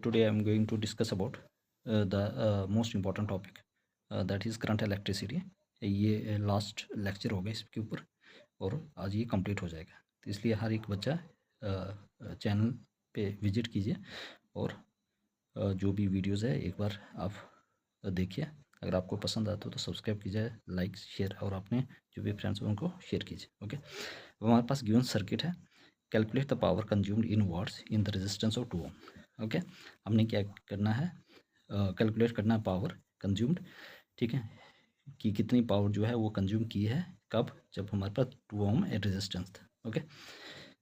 Today I am going to discuss about the most important topic that is current electricity. ये last lecture होगा इसके ऊपर और आज ये कंप्लीट हो जाएगा, तो इसलिए हर एक बच्चा चैनल पे विजिट कीजिए और जो भी वीडियोस है एक बार आप देखिए। अगर आपको पसंद आता हो तो सब्सक्राइब कीजिए, लाइक शेयर और अपने जो भी फ्रेंड्स हैं उनको शेयर कीजिए। ओके, अब हमारे पास गिवन सर्किट है। Calculate the power consumed in watts in the resistance of 2 ohm. Okay, हमने क्या करना है, कैलकुलेट करना है पावर कंज्यूम्ड, ठीक है, कि कितनी पावर जो है वो कंज्यूम की है, कब, जब हमारे पास 2 ओम रेजिस्टेंस था। ओके,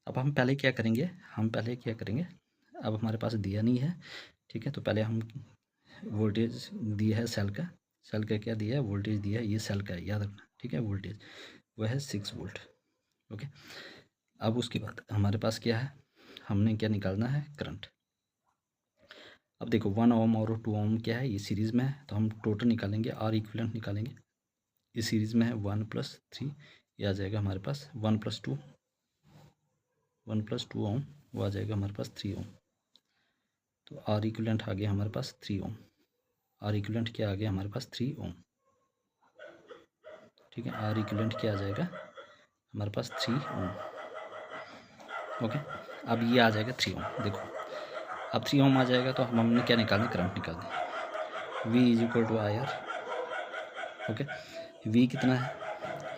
अब हम पहले क्या करेंगे, अब हमारे पास दिया नहीं है, ठीक है, तो पहले हम वोल्टेज दिया है सेल का क्या दिया है, वोल्टेज दिया है, ये सेल का है, याद रखना, ठीक है, वोल्टेज वह है 6 वोल्ट। ओके, अब उसके बाद हमारे पास क्या है, हमने क्या निकालना है, करंट। अब देखो 1 ओम और 2 ओम क्या है, ये सीरीज़ में है, तो हम टोटल निकालेंगे, आर इक्विवेलेंट निकालेंगे। ये सीरीज़ में है 1 + 3, ये आ जाएगा हमारे पास 1 + 2 ओम, वो आ जाएगा हमारे पास 3 ओम। तो आर इक्विवेलेंट आ गया हमारे पास 3 ओम। आर इक्विवेलेंट क्या आ गया हमारे पास 3 ओम, ठीक है। आर इक्विवेलेंट क्या आ जाएगा हमारे पास 3 ओम। ओके, अब ये आ जाएगा 3 ओम। देखो अब 3 ओम आ जाएगा तो हमने क्या निकालना, करंट निकालना, V = IR। ओके, V कितना है,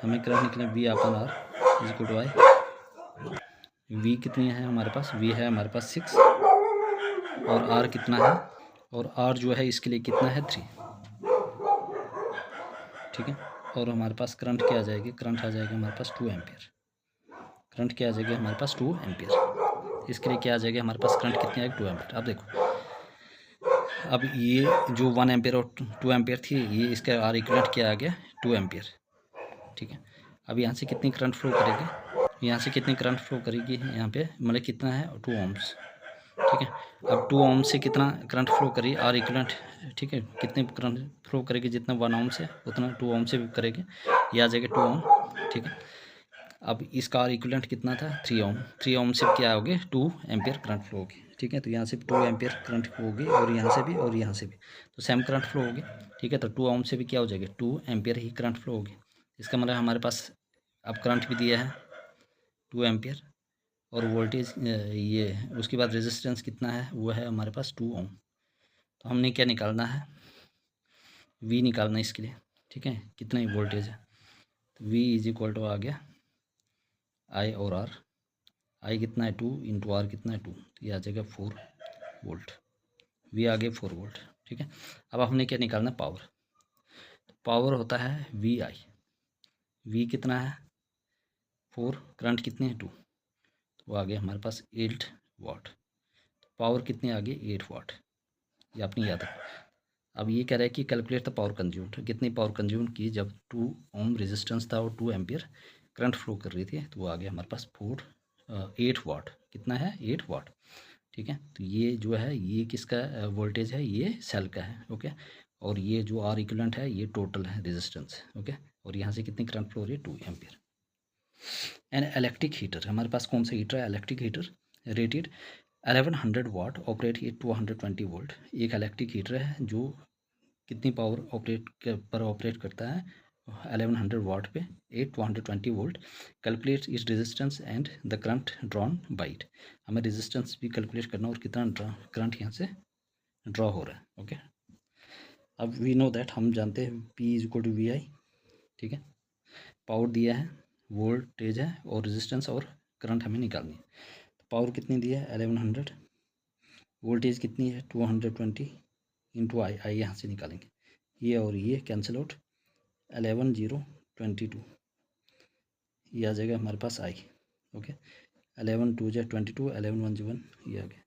हमें करंट निकलना, V/R = I। V कितनी है हमारे पास, V है हमारे पास 6 और R कितना है, और R जो है इसके लिए कितना है 3, ठीक है। और हमारे पास करंट क्या आ जाएगी, करंट आ जाएगी हमारे पास 2 एम्पियर। करंट क्या आ जाएगी हमारे पास 2 एम्पियर। इसके लिए क्या आ जाएगी हमारे पास, करंट कितनी आएगी 2 एम्पियर। अब देखो, अब ये जो 1 एम्पियर और 2 एम्पियर थी, ये इसका आर इक्विवेलेंट क्या आ गया 2 एम्पियर, ठीक है। अब यहाँ से कितनी करंट फ्लो करेगी, यहाँ से कितनी करंट फ्लो करेगी, यहाँ पे मतलब कितना है 2 ओम्स, ठीक है। अब 2 ओम से कितना करंट फ्लो करेगी, आर इक्विवेलेंट, ठीक है, कितने करंट फ्लो करेगी, जितना 1 ओम से उतना 2 ओम से भी करेगी, ये आ जाएगा 2 ओम, ठीक है। अब इसका आर इक्विवेलेंट कितना था 3 ओम, 3 ओम से क्या होगी 2 एम्पियर करंट फ्लो होगी, ठीक है। तो यहाँ से 2 एम्पियर करंट फ्लो होगी और यहाँ से भी और यहाँ से भी, तो सेम करंट फ्लो होगी, ठीक है। तो 2 ओम से भी क्या हो जाएगी 2 एम्पियर ही करंट फ्लो होगी। इसका मतलब हमारे पास अब करंट भी दिया है 2 एम्पियर और वोल्टेज ये, उसके बाद रेजिस्टेंस कितना है, वो है हमारे पास 2 ओम। तो हमने क्या निकालना है, V निकालना है इसके लिए, ठीक है, कितना ही वोल्टेज है। तो V = आ गया I और R। I कितना है 2 × R कितना है 2, तो ये आ जाएगा 4 वोल्ट। V आ गया 4 वोल्ट, ठीक है। अब हमने क्या निकालना है, पावर। तो पावर होता है VI। V कितना है 4, करंट कितनी है 2, तो वो आ गया हमारे पास 8 वाट। पावर कितनी आ गई 8 वाट, ये आपने याद रखना। अब ये कह रहा है कि कैलकुलेट द पावर कंज्यूम्ड, कितनी पावर कंज्यूम की जब 2 ओम रेजिस्टेंस था और 2 एम्पियर करंट फ्लो कर रही थी, तो वो आ गया हमारे पास 8 वाट। कितना है 8 वाट, ठीक है। तो ये जो है ये किसका वोल्टेज है, ये सेल का है, ओके। और ये जो आर इक्विवेलेंट है ये टोटल है रेजिस्टेंस, ओके। और यहाँ से कितनी करंट फ्लो हो रही है 2 एम्पियर। एंड इलेक्ट्रिक हीटर, हमारे पास कौन सा हीटर है, इलेक्ट्रिक हीटर, रेटेड 1100 वाट, ऑपरेट 220 वोल्ट। एक इलेक्ट्रिक हीटर है जो कितनी पावर ऑपरेट करता है 1100 वाट पे 220 वोल्ट। कैलकुलेट इस resistance and the current drawn by it. हमें रेजिस्टेंस भी कैलकुलेट करना और कितना करंट यहाँ से ड्रॉ हो रहा है, ओके। अब वी नो दैट, हम जानते हैं P = VI, ठीक है। पावर दिया है, वोल्टेज है और रेजिस्टेंस और करंट हमें निकालनी है। तो पावर कितनी दी है 1100, वोल्टेज कितनी है 220 × I यहाँ से निकालेंगे, ये और ये कैंसिल आउट, 11 0 22, ये आ जाएगा हमारे पास I, ओके। 11 2 × 22, 11 1 × 1, ये आ गया,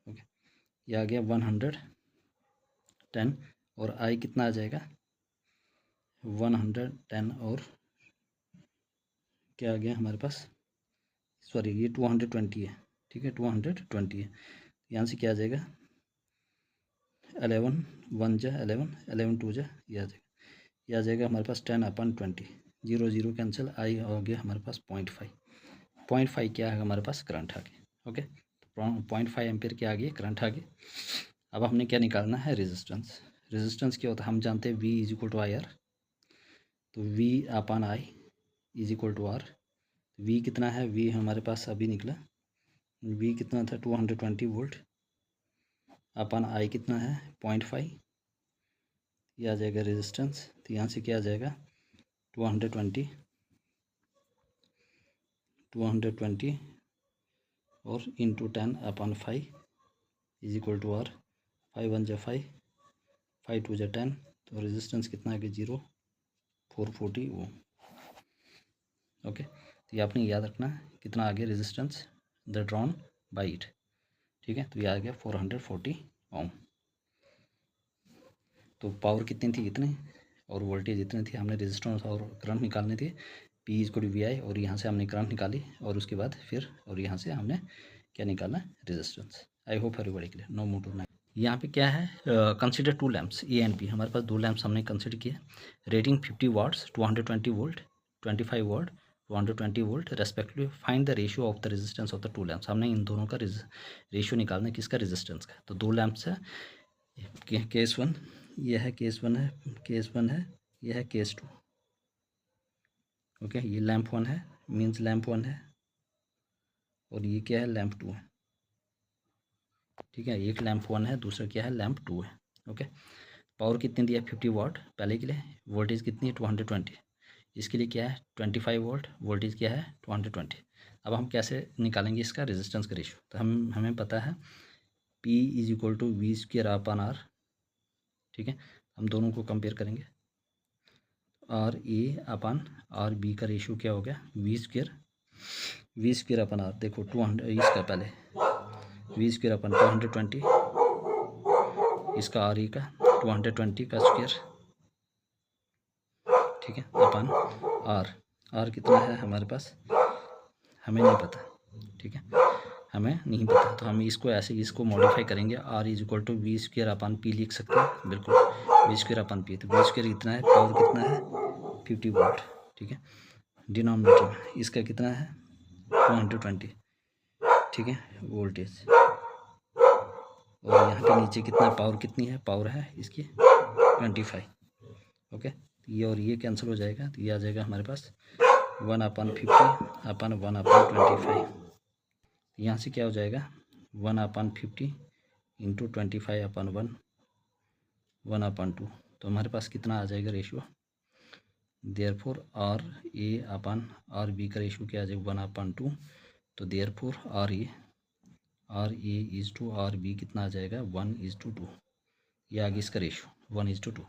ओके। ये आ गया 110 और I कितना आ जाएगा 110 और क्या आ गया हमारे पास, सॉरी ये 220 है, ठीक है, 220 है। यहाँ से क्या आ जाएगा 11 1 × 11, 11 2 × ये आ जाएगा, ये आ जाएगा हमारे पास 10/20, 0 0 कैंसिल, I हो गया हमारे पास 0.5 क्या है हमारे पास करंट आ गया, ओके। 0.5 एम्पियर के आगे करंट आ गया। अब हमने क्या निकालना है, रेजिस्टेंस। रेजिस्टेंस क्या होता है, हम जानते हैं V is equal to I R, तो V upon I is equal to R. V कितना है, V हमारे पास अभी निकला, V कितना था 220 वोल्ट, अपन आई कितना है 0.5, ये आ जाएगा रेजिस्टेंस। तो यहाँ से क्या आ जाएगा 220 और into 10 upon 5 is equal to R. 5 1 जा 5, 5 2 जा 10, तो रेजिस्टेंस कितना है कि 0 440 ओम। ओके, तो ये आपने याद रखना है कितना आ गया resistance the drawn by it. ठीक है, तो ये आ गया 440 ओम। तो पावर कितनी थी, इतनी, और वोल्टेज इतनी थी। हमने रेजिस्टेंस और करंट निकालने थे, P is equal to VI, और यहाँ से हमने करंट निकाली, और उसके बाद फिर और यहाँ से हमने क्या निकालना है, resistance. I hope everybody clear, no more two nine. यहाँ पे क्या है, consider 2 lamps A and B। हमारे पास 2 लैम्प्स हमने कंसिडर किए, rating 50 watts, 220 volt, 25 volt, 220 volt respectively. Find the ratio of the resistance of the 2 lamps. हमने इन दोनों का रेशियो निकालना है, किसका, रेजिस्टेंस का। तो 2 लैम्प्स है, केस 1, यह है केस 1 है, केस 1 है, यह है केस 2। ओके, ये लैम्प 1 है, मीन्स लैम्प 1 है, और ये क्या है, लैम्प 2 है। ठीक है, एक लैम्प 1 है, दूसरा क्या है, लैम्प 2 है। ओके, पावर कितनी दिया, 50 वाट पहले के लिए। वोल्टेज कितनी है, 220। इसके लिए क्या है, 25 वोल्ट, वोल्टेज क्या है 220। अब हम कैसे निकालेंगे इसका रेजिस्टेंस का रेशियो। तो हमें पता है P is equal to V square upon R। ठीक है, हम दोनों को कंपेयर करेंगे, R A upon R B का रेशियो क्या हो गया, V स्क्वायर अपन R। देखो 200, इसका पहले V स्क्वायर अपन 220, इसका आर ई का 220 का स्क्वायर। ठीक है, अपन आर कितना है हमारे पास, हमें नहीं पता। ठीक है, हमें नहीं पता, तो हम इसको ऐसे इसको मॉडिफाई करेंगे। R is equal to V square upon P लिख सकते हैं, बिल्कुल, V स्क्वायर अपन P। तो V स्क्वायर कितना है, पावर कितना है 50 वोल्ट। ठीक है, डिनोमिनेटर में इसका कितना है 220। ठीक है, वोल्टेज, और यहाँ पे नीचे कितना पावर, कितनी है, पावर है इसकी 25। ओके, ये और ये कैंसिल हो जाएगा, तो ये आ जाएगा हमारे पास 1/50 अपन 1/25। यहाँ से क्या हो जाएगा 1/50 इंटू 25/1 1/2। तो हमारे पास कितना आ जाएगा ratio, therefore R A upon R B का रेशियो क्या आ जाएगा 1/2। तो therefore R A is to R B कितना आ जाएगा 1:2। ये आगे इसका रेशियो 1:2।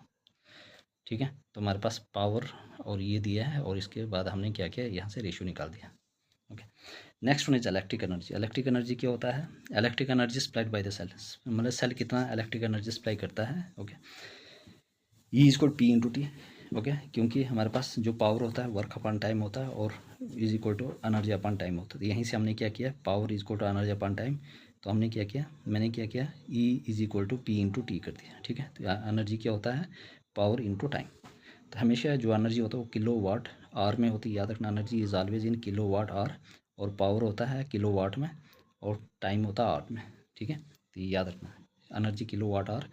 ठीक है, तो हमारे पास पावर और ये दिया है, और इसके बाद हमने क्या किया, यहाँ से रेशियो निकाल दिया। Okay, next one is electric energy. Electric energy क्या होता है, electric energy supplied by the cell, मतलब सेल कितना इलेक्ट्रिक एनर्जी सप्लाई करता है। Okay, E is equal P into t. Okay, क्योंकि हमारे पास जो पावर होता है वर्क अपॉन टाइम होता है, और is equal to energy upon time होता है। तो यहीं से हमने क्या किया, power is equal to energy upon time. तो हमने क्या किया, मैंने क्या किया, E is equal to P into t कर दिया। ठीक है, तो एनर्जी क्या होता है, पावर इंटू टाइम। तो हमेशा जो एनर्जी होता है वो किलो वाट आर में होती है, याद रखना, energy is always in kilo watt hour, और पावर होता है किलो वाट में, और टाइम होता है आर्ट में। ठीक है, तो ये याद रखना, energy kilo watt hour,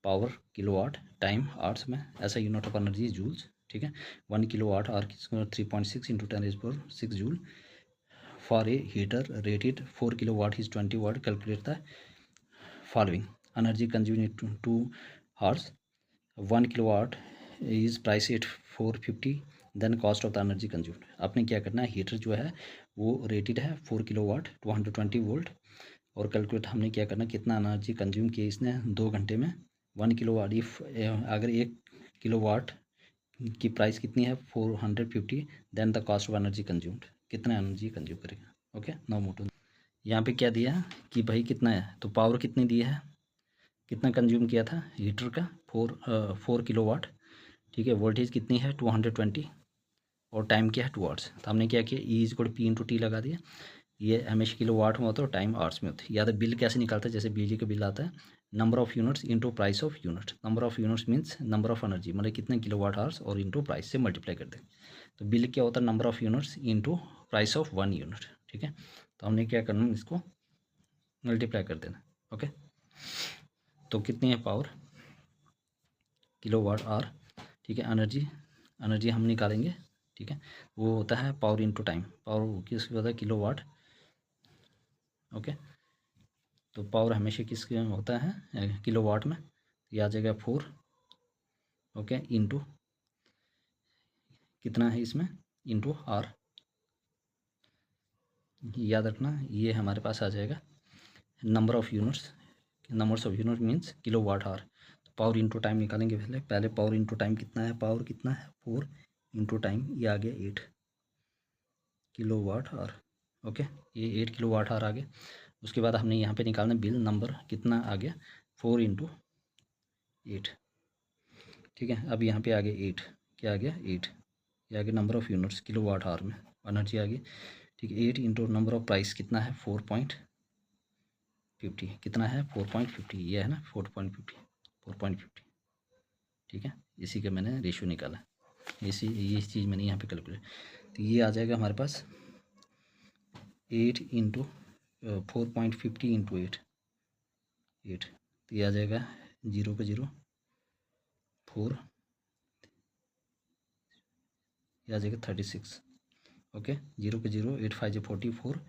power kilo watt, time hours में। ऐसा unit of energy is joules. ठीक है, 1 kilo watt hour 3.6 into 10⁶ joule. For a heater rated 4 kilo watt is 20 watt. Calculate the following energy consume in 2 hours. 1 kilo watt is price at 450, then cost of the energy consumed. आपने क्या करना है, heater जो है वो rated है 4 kilo वाट 220 volt, और calculate हमने क्या करना, कितना एनर्जी कंज्यूम किया इसने 2 घंटे में। 1 किलो वाट, इफ अगर 1 किलो वाट की प्राइस कितनी है 450, then the cost of energy consumed, कितना एनर्जी कंज्यूम करेगा। Okay, no motto. यहाँ पे क्या दिया है कि भाई कितना है, तो पावर कितनी दी है, कितना कंज्यूम किया था हीटर का 4 किलो वाट। ठीक है, वोल्टेज कितनी है 220, और टाइम क्या है 2 आवर्स। तो हमने क्या किया, E is equal to P into t लगा दिया। ये हमेशा किलो वाट में होता है और टाइम आवर्स में होती है। या तो बिल कैसे निकालता है, जैसे बिजली का बिल आता है, number of units into price of unit. Number of units means number of energy, मतलब कितने किलो वाट आवर्स, और इंटू प्राइस से मल्टीप्लाई कर दें। तो बिल क्या होता है, number of units into price of 1 unit. ठीक है, तो हमने क्या करना, इसको मल्टीप्लाई कर देना। ओके, तो कितनी है पावर, किलोवाट आवर। ठीक है, एनर्जी हम निकालेंगे। ठीक है, वो होता है पावर इनटू टाइम, पावर किसकी होता है, किलोवाट। ओके, तो पावर हमेशा किसके होता है, किलोवाट में। ये आ जाएगा 4। ओके, इंटू कितना है इसमें, इंटू आर। याद रखना, ये हमारे पास आ जाएगा number of units. Numbers of unit means kilowatt hour. Power into time निकालेंगे पहले पावर इंटू टाइम कितना है, पावर कितना है 4 इंटू टाइम, ये आ गया 8 किलोवाट आवर। ओके, ये 8 किलोवाट आवर आ गया। उसके बाद हमने यहाँ पे निकालना बिल नंबर, कितना आ गया 4 इंटू 8। ठीक है, अब यहाँ पे आ गया 8, क्या आ गया 8, ये आ गया number of units kilowatt hour में, एनर्जी आ गई। ठीक है, 8 इंटू नंबर ऑफ प्राइस कितना है 4.50, कितना है 4.50, ये है ना 4.50। ठीक है, इसी का मैंने रेशियो निकाला, ये चीज़ मैंने यहाँ पे कैलकुलेट। तो ये आ जाएगा हमारे पास 8 इंटू 4.50 इंटू 8, तो ये आ जाएगा 0 का 0 4, ये आ जाएगा 36। ओके, 0 का 0, 8 5 जो 44,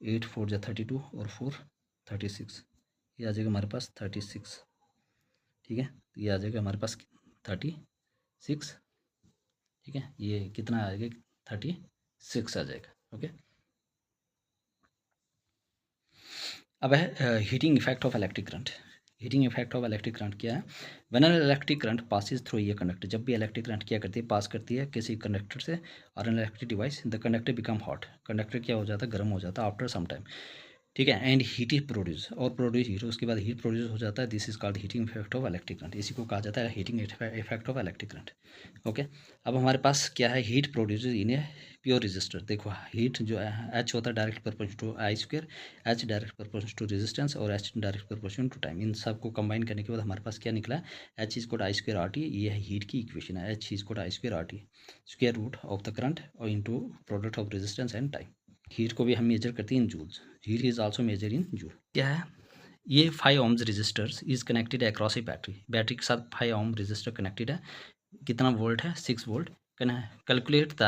8 4 जो 32 और 4 36, ये आ जाएगा हमारे पास 36। ठीक है, तो ये आ जाएगा हमारे पास 36। ठीक है, ये कितना आ जाएगा 36 आ जाएगा। ओके, अब है heating effect of electric current. Heating effect of electric current क्या है, when an electric current passes through ये कंडक्टर, जब भी इलेक्ट्रिक करंट क्या करती है, पास करती है किसी कंडक्टर से और an electric device, the conductor become hot, conductor क्या हो जाता है, गर्म हो जाता है आफ्टर सम टाइम। ठीक है, एंड हीट इज प्रोड्यूस, और प्रोड्यूस हीट, उसके बाद हीट प्रोड्यूस हो जाता है, this is called heating effect of electric current, इसी को कहा जाता है heating effect of electric current. Okay, अब हमारे पास क्या है, heat produce in a pure resistor. देखो हीट जो है एच होता है direct proportional to I square, H direct proportional to resistance और H direct proportional to time. इन सब को कंबाइन करने के बाद हमारे पास क्या निकला, H is code I square R T, ये है हीट की इक्वेशन है, H is code I square R T square root of the current और into product of resistance and time. Heat को भी हम मेजर करते हैं in joules, heat is also measure in joule. क्या है, ये 5 ohms resistors is connected across a battery, battery के साथ 5 ohm रेजिस्टर कनेक्टेड है, कितना वोल्ट है 6 volt. Calculate the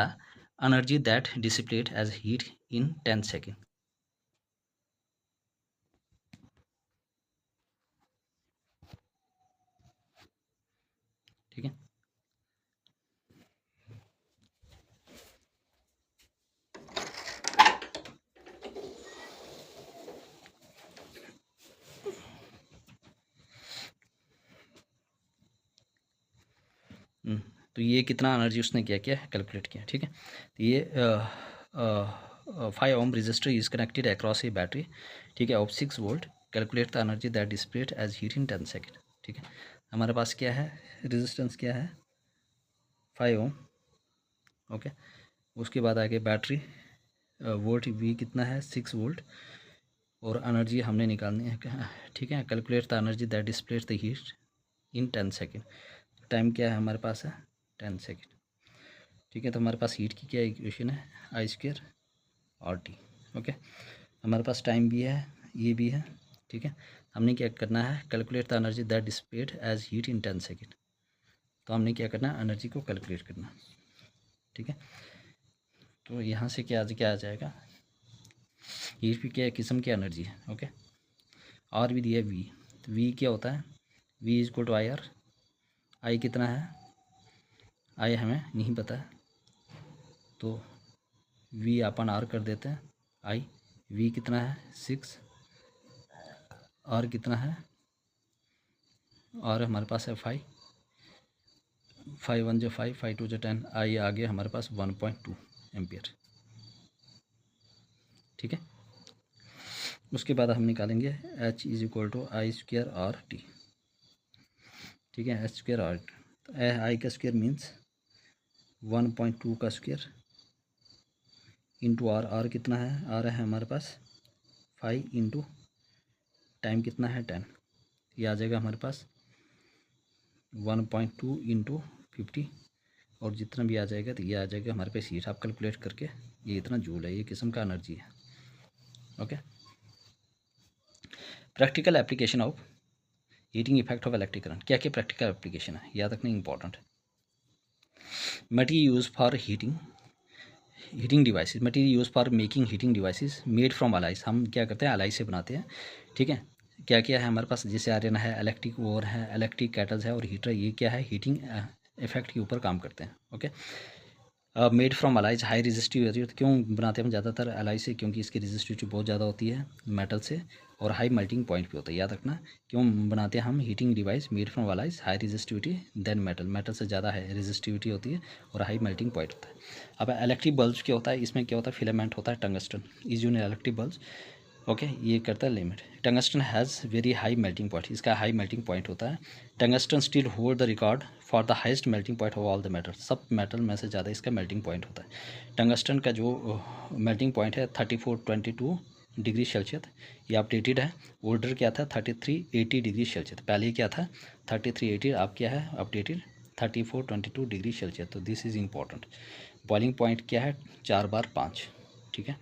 energy that dissipate as heat in 10 second. ठीक है, तो ये कितना एनर्जी उसने क्या किया कैलकुलेट किया। ठीक है, तो ये 5 ohm resistor is connected across a battery. ठीक है, of 6 volt, calculate the energy that dissipate as heat in 10 second. ठीक है, हमारे पास क्या है, रेजिस्टेंस क्या है 5 ohm। ओके, उसके बाद आगे बैटरी, वोल्ट वी कितना है 6 वोल्ट, और एनर्जी हमने निकालनी है। ठीक है, calculate the energy that dissipate the heat in 10 second. Time क्या है हमारे पास है 10 सेकेंड। ठीक है, तो हमारे पास हीट की क्या इक्वेशन है, आई स्क्वायर आर टी। ओके, हमारे पास टाइम भी है, ये भी है। ठीक है, हमने क्या करना है, calculate the energy that dissipate as heat in 10 second. तो हमने क्या करना है, एनर्जी को कैलकुलेट करना। ठीक है, तो यहाँ से क्या आ जाएगा, हीट की क्या किस्म की एनर्जी है। ओके, आर भी दिया वी, तो वी क्या होता है, V is equal to I R. I कितना है, आई हमें नहीं पता है, तो वी अपन आर कर देते हैं। आई वी कितना है 6, आर कितना है, आर हमारे पास है 5, 5 1 जो 5, 5 2 जो 10, आई आ गया हमारे पास 1.2 एम्पियर। ठीक है, उसके बाद हम निकालेंगे H is equal to I square R t. ठीक है, एच स्क्वायर आर, तो आई का स्क्वायर मीन्स 1.2 का स्क्वायर इंटू आर, आर कितना है, आर है हमारे पास 5 इंटू टाइम कितना है 10, ये आ जाएगा हमारे पास 1.2 इंटू 50, और जितना भी आ जाएगा तो ये आ जाएगा हमारे पास हीट। आप कैलकुलेट करके, ये इतना जूल है, ये किस्म का एनर्जी है। Okay, practical application of heating effect of electric current, क्या क्या प्रैक्टिकल एप्लीकेशन है याद रखना इंपॉर्टेंट है। Material use for heating devices, material use for making heating devices made from alloys, हम क्या करते हैं अलाई से बनाते हैं, ठीक है। क्या क्या है हमारे पास, जैसे आयरन है, इलेक्ट्रिक ओवर है, इलेक्ट्रिक केटल्स है और हीटर, ये क्या है हीटिंग इफेक्ट के ऊपर काम करते हैं, okay. Made from alloys high resistivity, तो क्यों बनाते हैं हम ज़्यादातर अलाई से, क्योंकि इसकी रेजिस्टिविटी बहुत ज़्यादा होती है मेटल से और हाई मेल्टिंग पॉइंट पे होता है, याद रखना। क्यों बनाते हैं हम heating device made from alloys high resistivity than metal, metal से ज़्यादा है रेजिस्टिविटी होती है और हाई मेल्टिंग पॉइंट होता है। अब इलेक्ट्रिक बल्ब क्या होता है, इसमें क्या होता है फिलामेंट होता है tungsten, is in electric bulb, okay. ये करता है limit. Tungsten has very high melting point, इसका हाई मेल्टिंग पॉइंट होता है। Tungsten still hold the record for the highest melting point of all the metal, सब metal में से ज़्यादा इसका मेल्टिंग पॉइंट होता है। टंगस्टन का जो मेल्टिंग पॉइंट है 3422 डिग्री सेल्सियस, ये अपडेटेड है। ओल्डर क्या था 3380 डिग्री सेल्सियस, पहले क्या था 3380, अब क्या है अपडेटेड 3422 डिग्री सेल्सियस, तो this is important. Boiling point क्या है 4/5, ठीक है,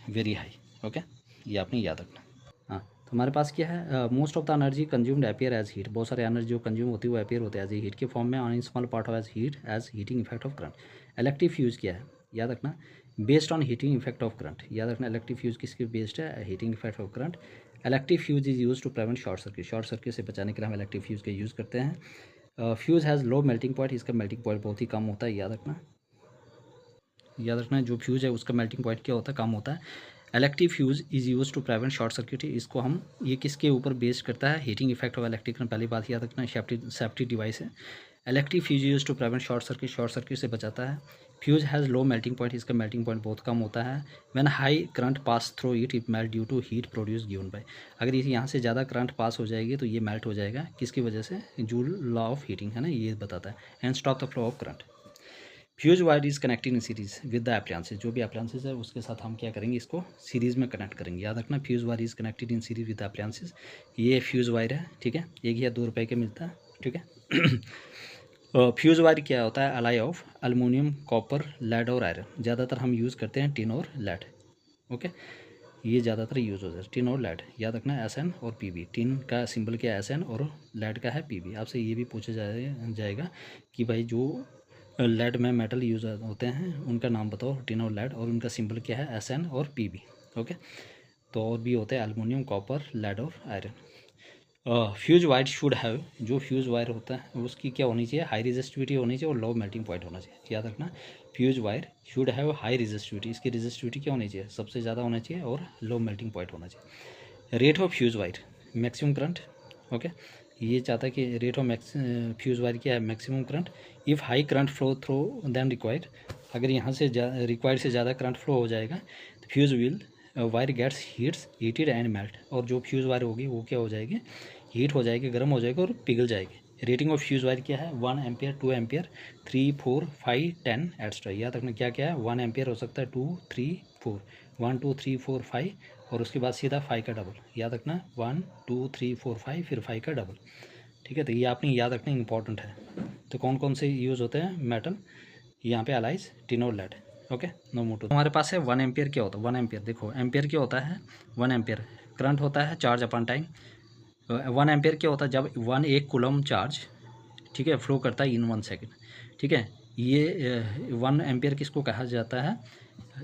वेरी हाई, ओके, ये आपने याद रखना। हाँ, तो हमारे पास क्या है most of the energy consumed appear as heat, बहुत सारे एनर्जी जो कंज्यूम होती है वो अपीयर होते हैं एज हीट के फॉर्म में, on small part of as heat as heating effect of current. Electric fuse क्या है याद रखना, based on heating effect of current, याद रखना इलेक्ट्रिक फ्यूज किसके बेस्ड है, heating effect of current. Electric fuse is use to prevent short circuit, short circuit से बचाने के लिए हम इलेक्ट्रिक फ्यूज का यूज़ करते हैं। Fuse has low melting point, इसका मेल्टिंग पॉइंट बहुत ही कम होता है, याद रखना। याद रखना जो फ्यूज़ है उसका मेल्टिंग पॉइंट क्या होता है, कम होता है। Electric fuse is use to prevent short circuit, इसको हम ये किसके ऊपर बेस्ड करता है, heating effect of electric current, पहली बात याद रखना सेफ्टी डिवाइस है। Electric fuse use to prevent short circuit से बचाता है। Fuse has low melting point, इसका मेल्टिंग पॉइंट बहुत कम होता है। When high current pass through it melt due to heat produce given by, अगर इस यहाँ से ज़्यादा करंट पास हो जाएगी तो ये मेल्ट हो जाएगा, किसकी वजह से, जूल लॉ ऑफ हीटिंग है ना, ये बताता है। And stop the flow of current. Fuse wire is connected in series with the appliances, जो भी अप्लायंसेस है उसके साथ हम क्या करेंगे, इसको सीरीज में कनेक्ट करेंगे, याद रखना fuse wire is connected in series with the appliances. ये फ्यूज वायर है, ठीक है, एक या 2 रुपये का मिलता है, ठीक है। फ्यूज वायर क्या होता है, alloy of aluminium, copper, lead और आयरन, ज़्यादातर हम यूज़ करते हैं टिन और लेड, ओके, ये ज़्यादातर यूज़ होता है टिन और लेड, याद रखना SN और PB, टिन का सिंबल क्या है SN और लेड का है PB। आपसे ये भी पूछा जाएगा कि भाई जो लेड में मेटल यूज होते हैं उनका नाम बताओ, टिन और लेड, और उनका सिंबल क्या है SN और PB, ओके। तो और भी होते हैं एल्युमिनियम, कॉपर, लेड और iron. Fuse wire should have, जो फ्यूज वायर होता है उसकी क्या होनी चाहिए, हाई रेजिस्टिविटी होनी चाहिए और लो मेल्टिंग पॉइंट होना चाहिए, याद रखना fuse wire should have high resistivity, इसकी रेजिस्टिविटी क्या होनी चाहिए, सबसे ज़्यादा होना चाहिए और लो मेल्टिंग पॉइंट होना चाहिए। Rate of fuse wire maximum current, okay, ये चाहता है कि रेट ऑफ फ्यूज वायर क्या है, maximum current. If high current flow through than required, अगर यहाँ से रिक्वायर्ड से ज़्यादा करंट फ्लो हो जाएगा तो fuse will wire gets heated and melt, और जो फ्यूज वायर होगी वो क्या हो जाएगी, हीट हो जाएगी, गर्म हो जाएगी और पिघल जाएगी। रेटिंग ऑफ फ्यूज वायर क्या है, 1 एम्पियर, 2 एम्पियर, 3, 4, 5, 10 एक्स्ट्रा, याद रखना क्या क्या है, 1 एम्पियर हो सकता है, 2, 3, 4, 1, 2, 3, 4, 5 और उसके बाद सीधा 5 का डबल, याद रखना 1, 2, 3, 4, 5 फिर 5 का डबल, ठीक है। तो ये आपने याद रखना इंपॉर्टेंट है। तो कौन कौन से यूज़ होते हैं मेटल, यहाँ पे अलाइज, टिन और लेड, ओके, नो मोटो। हमारे पास है 1 एम्पियर क्या होता है, 1 एम्पियर देखो, एम्पियर क्या होता है, 1 एम्पियर करंट होता है चार्ज अपॉन टाइम। 1 एम्पियर क्या होता है, जब 1 कूलम चार्ज, ठीक है, फ्लो करता है इन 1 सेकेंड, ठीक है। ये 1 एम्पियर किसको कहा जाता है,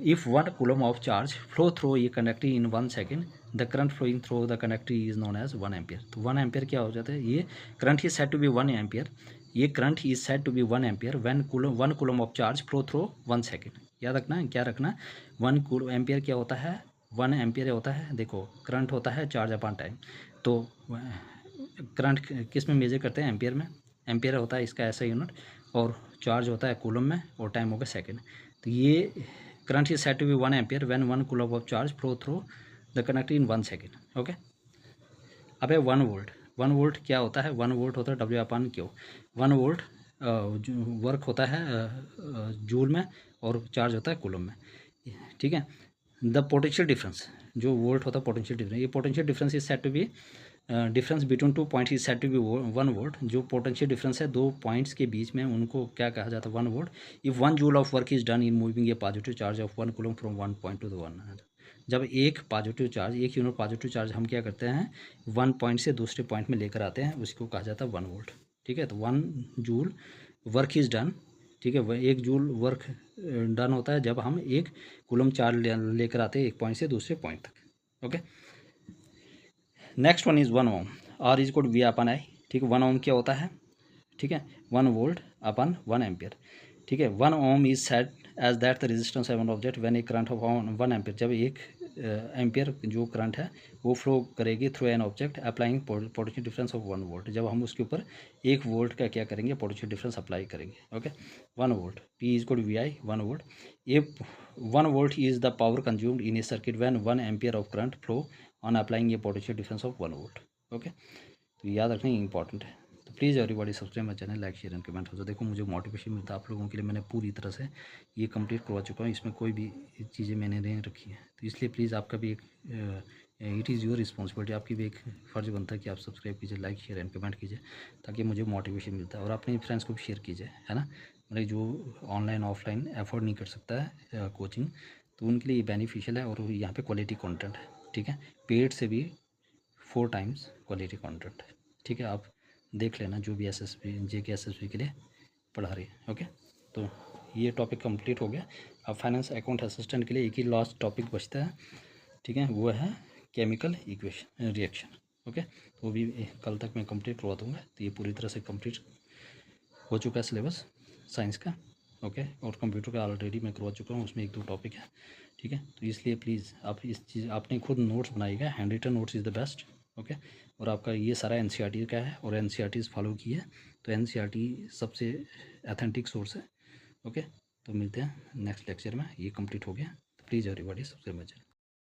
if 1 coulomb of charge flow through ये conductor in 1 second, the current flowing through the conductor is known as 1 ampere. तो 1 एम्पियर क्या हो जाता है, ये current is said to be 1 ampere, ये current is said to be 1 ampere when 1 coulomb of charge flow through 1 second. याद रखना क्या रखना, 1 एम्पियर क्या होता है, 1 एम्पियर होता है, देखो करंट होता है चार्ज अपॉन टाइम, तो करंट किस में मेजर करते हैं, एम्पियर में, एम्पियर होता है इसका ऐसा यूनिट, और चार्ज होता है कूलम में और टाइम होगा सेकेंड। तो ये current is said to be 1 ampere when 1 coulomb of charge flow through the conductor in 1 second, okay. अब है 1 वोल्ट, 1 वोल्ट क्या होता है, 1 वोल्ट होता है W/Q, 1 वोल्ट वर्क होता है जूल में और चार्ज होता है कूलम में, ठीक है। द पोटेंशियल डिफरेंस, जो वोल्ट होता है पोटेंशियल डिफरेंस, ये potential difference is said to be difference between 2 points is said to be 1 volt, जो पोटेंशियल डिफरेंस है 2 पॉइंट्स के बीच में उनको क्या कहा जाता है, 1 volt. If 1 joule of work is done in moving A positive charge of 1 coulomb from 1 point two the 1, जब एक पॉजिटिव चार्ज, एक यूनिट पॉजिटिव चार्ज हम क्या करते हैं, 1 पॉइंट से दूसरे पॉइंट में लेकर आते हैं, उसको कहा जाता है 1 वोल्ट। ठीक है, तो 1 जूल वर्क इज़ डन। ठीक है, वह 1 जूल वर्क डन होता है जब हम 1 कूलम चार्ज लेकर आते हैं एक पॉइंट से दूसरे पॉइंट तक। Okay, next one is 1 ohm, R is equal V upon I. ठीक है, 1 ओम क्या होता है, ठीक है, 1 वोल्ट अपन 1 एम्पियर। ठीक है, 1 ohm is said as that the resistance of an object when a current of 1 ampere, जब 1 एम्पियर जो करंट है वो फ्लो करेगी through an object applying potential difference of 1 volt, जब हम उसके ऊपर 1 वोल्ट का क्या करेंगे, पोटेंशियल डिफरेंस अप्लाई करेंगे। Okay, 1 volt, P is equal V I 1 volt. If 1 volt is the power consumed in A circuit when 1 ampere of current flow on applying A potential difference of 1 volt. Okay, तो याद रखना important है। तो please everybody subscribe my channel, like share and comment हो। तो देखो मुझे motivation मिलता है आप लोगों के लिए, मैंने पूरी तरह से ये कंप्लीट करवा चुका हूँ, इसमें कोई भी चीज़ें मैंने नहीं रखी है। तो इसलिए प्लीज़ आपका भी एक इट इज़ योर रिस्पॉन्सिबिलिटी, आपकी भी एक फ़र्ज़ बनता है कि आप सब्सक्राइब कीजिए, लाइक शेयर एंड कमेंट कीजिए, ताकि मुझे मोटिवेशन मिलता है। और अपने फ्रेंड्स को भी शेयर कीजिए, है ना, मतलब जो ऑनलाइन ऑफलाइन अफोर्ड नहीं कर सकता है कोचिंग, तो उनके लिए ये बेनिफिशियल है। और यहाँ पे क्वालिटी कंटेंट है। ठीक है, पेड से भी 4 टाइम्स क्वालिटी कंटेंट है। ठीक है, आप देख लेना जो भी एसएसबी जेके एसएसबी के लिए पढ़ा रही है। ओके, तो ये टॉपिक कंप्लीट हो गया। अब फाइनेंस अकाउंट असिस्टेंट के लिए एक ही लास्ट टॉपिक बचता है। ठीक है, वो है केमिकल इक्वेशन रिएक्शन। ओके, तो वो भी कल तक मैं कंप्लीट करवा दूँगा। तो ये पूरी तरह से कंप्लीट हो चुका है सिलेबस साइंस का। ओके, और कंप्यूटर का ऑलरेडी मैं करवा चुका हूँ, उसमें 1-2 टॉपिक है। ठीक है, तो इसलिए प्लीज़ आप इस चीज़ आपने खुद नोट्स बनाइएगा, handwritten notes is the best. Okay, और आपका ये सारा एनसीईआरटी का है और एनसीईआरटी फॉलो की है, तो एनसीईआरटी सबसे ऑथेंटिक सोर्स है। ओके, तो मिलते हैं नेक्स्ट लेक्चर में। ये कंप्लीट हो गया, तो please everybody subscribe my channel.